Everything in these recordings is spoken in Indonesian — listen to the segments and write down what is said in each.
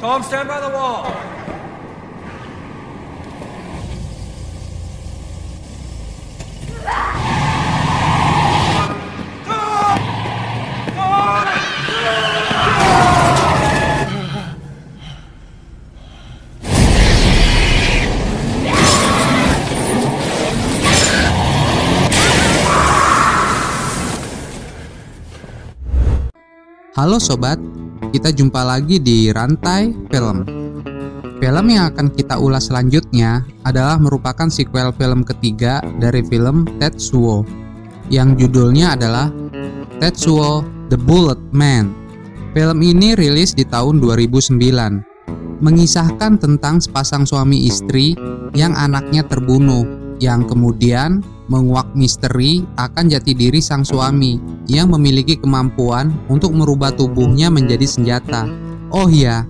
Tom, stand by the wall. Halo sobat, kita jumpa lagi di Rantai Film. Film yang akan kita ulas selanjutnya adalah merupakan sequel film ketiga dari film Tetsuo, yang judulnya adalah Tetsuo The Bullet Man. Film ini rilis di tahun 2009, mengisahkan tentang sepasang suami istri yang anaknya terbunuh, yang kemudian menguak misteri akan jati diri sang suami yang memiliki kemampuan untuk merubah tubuhnya menjadi senjata. Oh iya,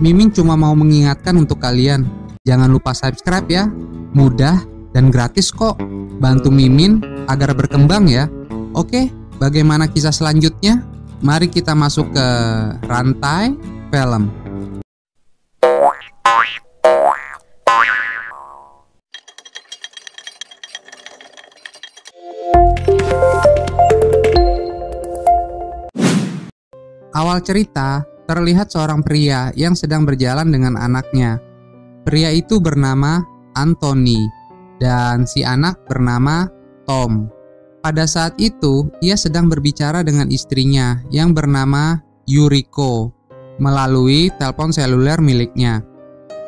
Mimin cuma mau mengingatkan untuk kalian, jangan lupa subscribe ya, mudah dan gratis kok. Bantu Mimin agar berkembang ya. Oke, bagaimana kisah selanjutnya? Mari kita masuk ke Rantai Film. Awal cerita, terlihat seorang pria yang sedang berjalan dengan anaknya. Pria itu bernama Anthony, dan si anak bernama Tom. Pada saat itu, ia sedang berbicara dengan istrinya yang bernama Yuriko melalui telepon seluler miliknya.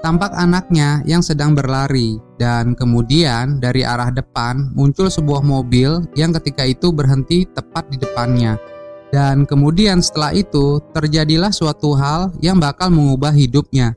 Tampak anaknya yang sedang berlari, dan kemudian dari arah depan muncul sebuah mobil yang ketika itu berhenti tepat di depannya. Dan kemudian setelah itu terjadilah suatu hal yang bakal mengubah hidupnya.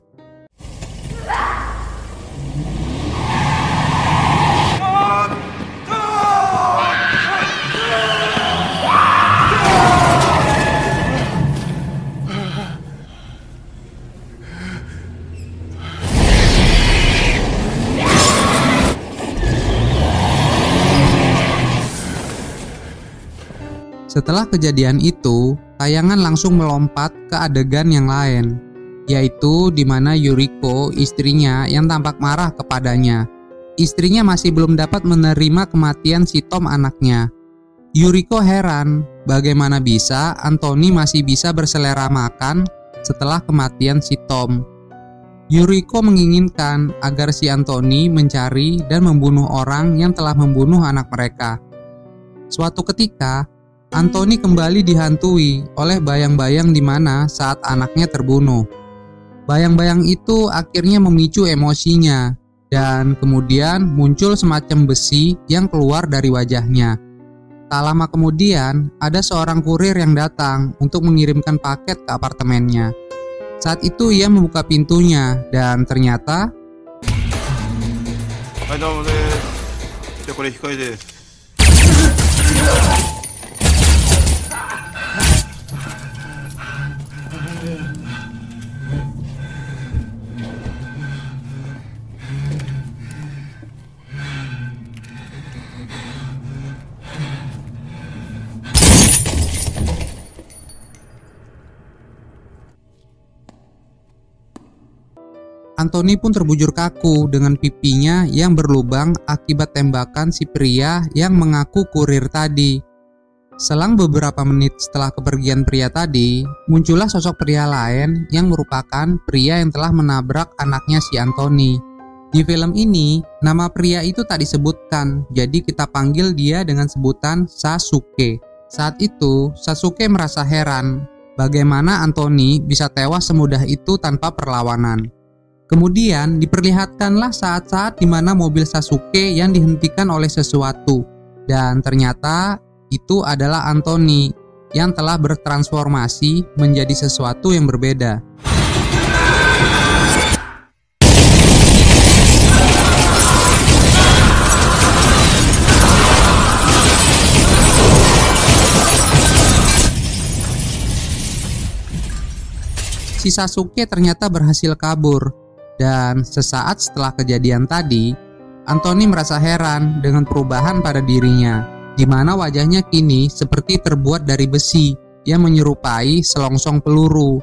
Setelah kejadian itu, tayangan langsung melompat ke adegan yang lain, yaitu di mana Yuriko, istrinya, yang tampak marah kepadanya. Istrinya masih belum dapat menerima kematian si Tom anaknya. Yuriko heran, bagaimana bisa Anthony masih bisa berselera makan setelah kematian si Tom. Yuriko menginginkan agar si Anthony mencari dan membunuh orang yang telah membunuh anak mereka. Suatu ketika, Anthony kembali dihantui oleh bayang-bayang di mana saat anaknya terbunuh. Bayang-bayang itu akhirnya memicu emosinya, dan kemudian muncul semacam besi yang keluar dari wajahnya. Tak lama kemudian, ada seorang kurir yang datang untuk mengirimkan paket ke apartemennya. Saat itu ia membuka pintunya, dan ternyata Anthony pun terbujur kaku dengan pipinya yang berlubang akibat tembakan si pria yang mengaku kurir tadi. Selang beberapa menit setelah kepergian pria tadi, muncullah sosok pria lain yang merupakan pria yang telah menabrak anaknya si Anthony. Di film ini, nama pria itu tak disebutkan, jadi kita panggil dia dengan sebutan Sasuke. Saat itu, Sasuke merasa heran, bagaimana Anthony bisa tewas semudah itu tanpa perlawanan. Kemudian diperlihatkanlah saat-saat di mana mobil Sasuke yang dihentikan oleh sesuatu, dan ternyata itu adalah Anthony yang telah bertransformasi menjadi sesuatu yang berbeda. Si Sasuke ternyata berhasil kabur. Dan sesaat setelah kejadian tadi, Anthony merasa heran dengan perubahan pada dirinya, di mana wajahnya kini seperti terbuat dari besi yang menyerupai selongsong peluru.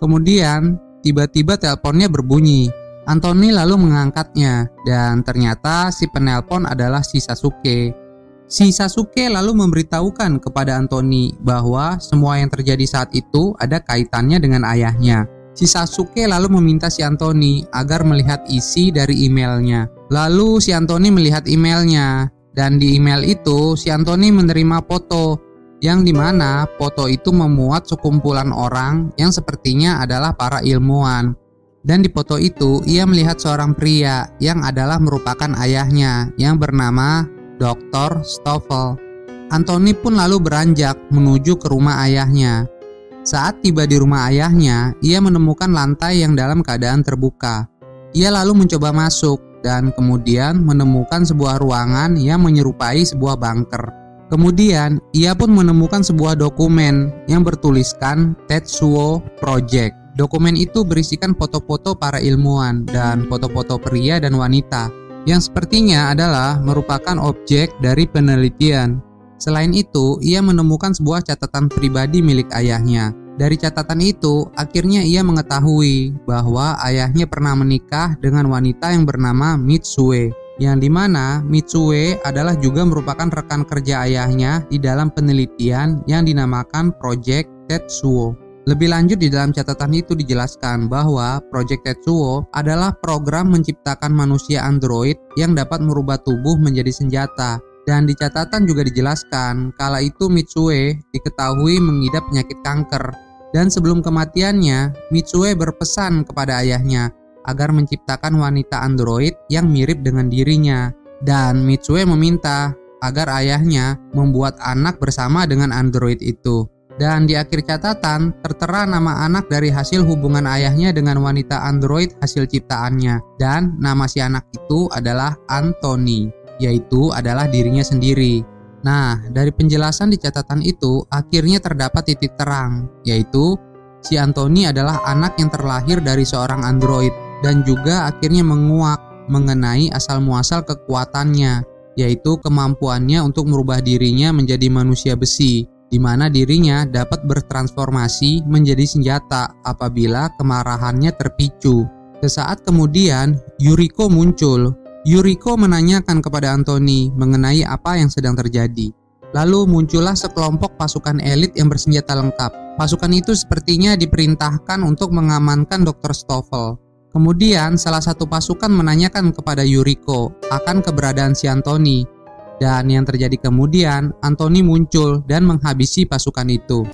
Kemudian, tiba-tiba teleponnya berbunyi. Anthony lalu mengangkatnya dan ternyata si penelpon adalah si Sasuke. Si Sasuke lalu memberitahukan kepada Anthony bahwa semua yang terjadi saat itu ada kaitannya dengan ayahnya. Si Sasuke lalu meminta si Anthony agar melihat isi dari emailnya. Lalu si Anthony melihat emailnya dan di email itu si Anthony menerima foto yang dimana foto itu memuat sekumpulan orang yang sepertinya adalah para ilmuwan. Dan di foto itu ia melihat seorang pria yang adalah merupakan ayahnya yang bernama Dr. Stoffel. Anthony pun lalu beranjak menuju ke rumah ayahnya. Saat tiba di rumah ayahnya, ia menemukan lantai yang dalam keadaan terbuka. Ia lalu mencoba masuk dan kemudian menemukan sebuah ruangan yang menyerupai sebuah bunker. Kemudian ia pun menemukan sebuah dokumen yang bertuliskan Tetsuo Project. Dokumen itu berisikan foto-foto para ilmuwan dan foto-foto pria dan wanita yang sepertinya adalah merupakan objek dari penelitian. Selain itu, ia menemukan sebuah catatan pribadi milik ayahnya. Dari catatan itu, akhirnya ia mengetahui bahwa ayahnya pernah menikah dengan wanita yang bernama Mitsue, yang dimana Mitsue adalah juga merupakan rekan kerja ayahnya di dalam penelitian yang dinamakan Project Tetsuo. Lebih lanjut di dalam catatan itu dijelaskan bahwa Project Tetsuo adalah program menciptakan manusia android yang dapat merubah tubuh menjadi senjata. Dan di catatan juga dijelaskan kala itu Mitsue diketahui mengidap penyakit kanker. Dan sebelum kematiannya, Mitsue berpesan kepada ayahnya agar menciptakan wanita android yang mirip dengan dirinya. Dan Mitsue meminta agar ayahnya membuat anak bersama dengan android itu. Dan di akhir catatan tertera nama anak dari hasil hubungan ayahnya dengan wanita android hasil ciptaannya. Dan nama si anak itu adalah Anthony, yaitu adalah dirinya sendiri. Nah, dari penjelasan di catatan itu akhirnya terdapat titik terang, yaitu si Anthony adalah anak yang terlahir dari seorang android dan juga akhirnya menguak mengenai asal-muasal kekuatannya, yaitu kemampuannya untuk merubah dirinya menjadi manusia besi, di mana dirinya dapat bertransformasi menjadi senjata apabila kemarahannya terpicu. Sesaat kemudian, Yuriko muncul. Yuriko menanyakan kepada Anthony mengenai apa yang sedang terjadi. Lalu muncullah sekelompok pasukan elit yang bersenjata lengkap. Pasukan itu sepertinya diperintahkan untuk mengamankan Dr. Stoffel. Kemudian salah satu pasukan menanyakan kepada Yuriko akan keberadaan si Anthony. Dan yang terjadi kemudian, Anthony muncul dan menghabisi pasukan itu.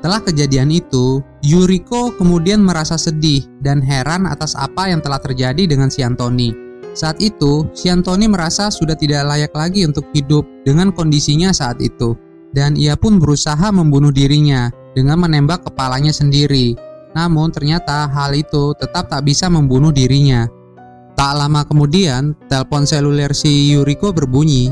Setelah kejadian itu, Yuriko kemudian merasa sedih dan heran atas apa yang telah terjadi dengan si Anthony. Saat itu, si Anthony merasa sudah tidak layak lagi untuk hidup dengan kondisinya saat itu. Dan ia pun berusaha membunuh dirinya dengan menembak kepalanya sendiri. Namun ternyata hal itu tetap tak bisa membunuh dirinya. Tak lama kemudian, telepon seluler si Yuriko berbunyi.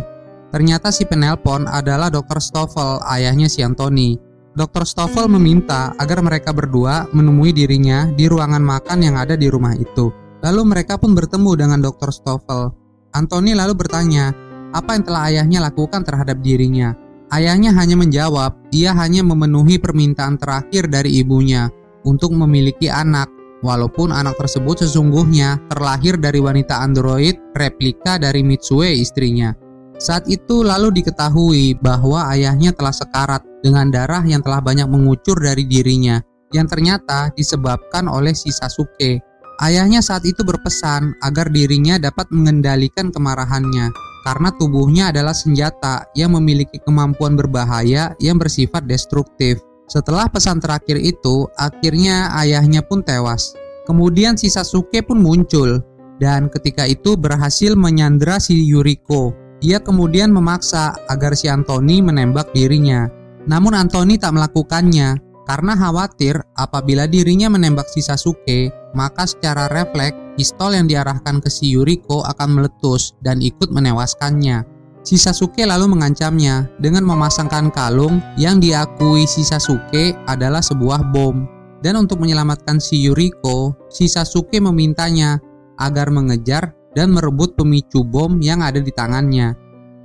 Ternyata si penelpon adalah Dr. Stoffel, ayahnya si Anthony. Dr. Stoffel meminta agar mereka berdua menemui dirinya di ruangan makan yang ada di rumah itu. Lalu mereka pun bertemu dengan Dr. Stoffel. Anthony lalu bertanya, apa yang telah ayahnya lakukan terhadap dirinya. Ayahnya hanya menjawab, ia hanya memenuhi permintaan terakhir dari ibunya untuk memiliki anak, walaupun anak tersebut sesungguhnya terlahir dari wanita android replika dari Mitsue istrinya. Saat itu lalu diketahui bahwa ayahnya telah sekarat dengan darah yang telah banyak mengucur dari dirinya, yang ternyata disebabkan oleh si Sasuke. Ayahnya saat itu berpesan agar dirinya dapat mengendalikan kemarahannya, karena tubuhnya adalah senjata yang memiliki kemampuan berbahaya yang bersifat destruktif. Setelah pesan terakhir itu, akhirnya ayahnya pun tewas. Kemudian si Sasuke pun muncul, dan ketika itu berhasil menyandra si Yuriko. Ia kemudian memaksa agar si Anthony menembak dirinya. Namun Anthony tak melakukannya. Karena khawatir apabila dirinya menembak si Sasuke, maka secara refleks pistol yang diarahkan ke si Yuriko akan meletus dan ikut menewaskannya. Si Sasuke lalu mengancamnya dengan memasangkan kalung yang diakui si Sasuke adalah sebuah bom. Dan untuk menyelamatkan si Yuriko, si Sasuke memintanya agar mengejar dan merebut pemicu bom yang ada di tangannya.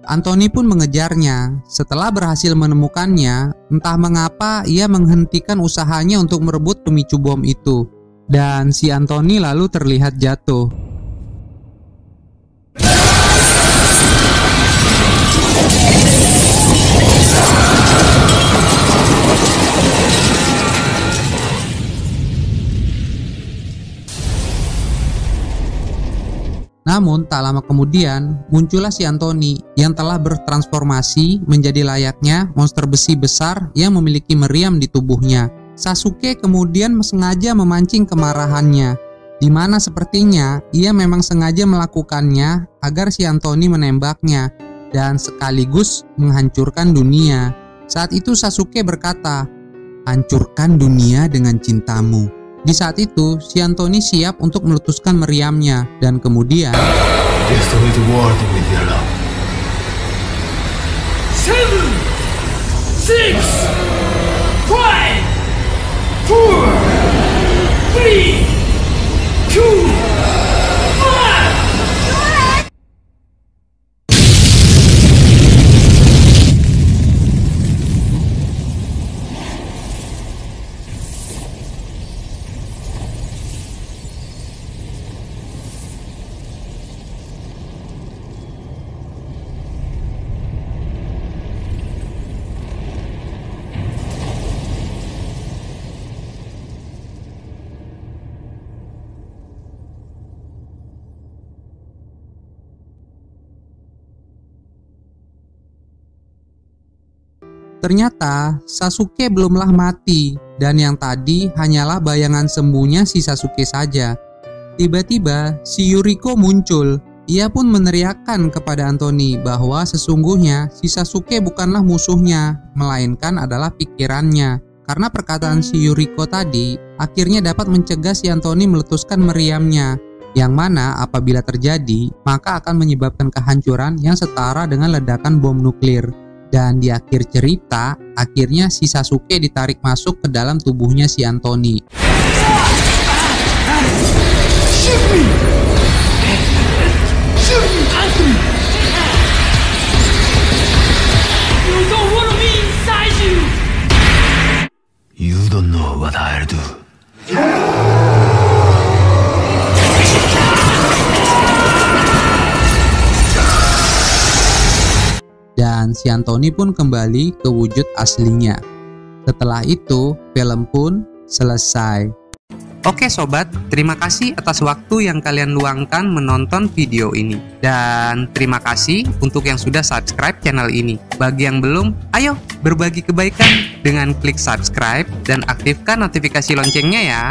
Anthony pun mengejarnya. Setelah berhasil menemukannya, entah mengapa ia menghentikan usahanya untuk merebut pemicu bom itu. Dan si Anthony lalu terlihat jatuh. Namun tak lama kemudian muncullah si Anthony yang telah bertransformasi menjadi layaknya monster besi besar yang memiliki meriam di tubuhnya. Sasuke kemudian sengaja memancing kemarahannya, di mana sepertinya ia memang sengaja melakukannya agar si Anthony menembaknya dan sekaligus menghancurkan dunia. Saat itu Sasuke berkata, "Hancurkan dunia dengan cintamu." Di saat itu, si Anthony siap untuk meletuskan meriamnya dan kemudian Destroy the world with your love. 7, 6, 5, 4, 3, 2, 1. ternyata Sasuke belumlah mati dan yang tadi hanyalah bayangan sembunya si Sasuke saja. Tiba-tiba si Yuriko muncul. Ia pun meneriakkan kepada Anthony bahwa sesungguhnya si Sasuke bukanlah musuhnya, melainkan adalah pikirannya. Karena perkataan si Yuriko tadi akhirnya dapat mencegah si Anthony meletuskan meriamnya, yang mana apabila terjadi maka akan menyebabkan kehancuran yang setara dengan ledakan bom nuklir. Dan di akhir cerita, akhirnya si Sasuke ditarik masuk ke dalam tubuhnya si Anthony. Shoot me! Shoot me, Anthony! You don't want me inside you! You don't know what I'll do. Dan si Anthony pun kembali ke wujud aslinya. Setelah itu, film pun selesai. Oke sobat, terima kasih atas waktu yang kalian luangkan menonton video ini. Dan terima kasih untuk yang sudah subscribe channel ini. Bagi yang belum, ayo berbagi kebaikan dengan klik subscribe dan aktifkan notifikasi loncengnya ya.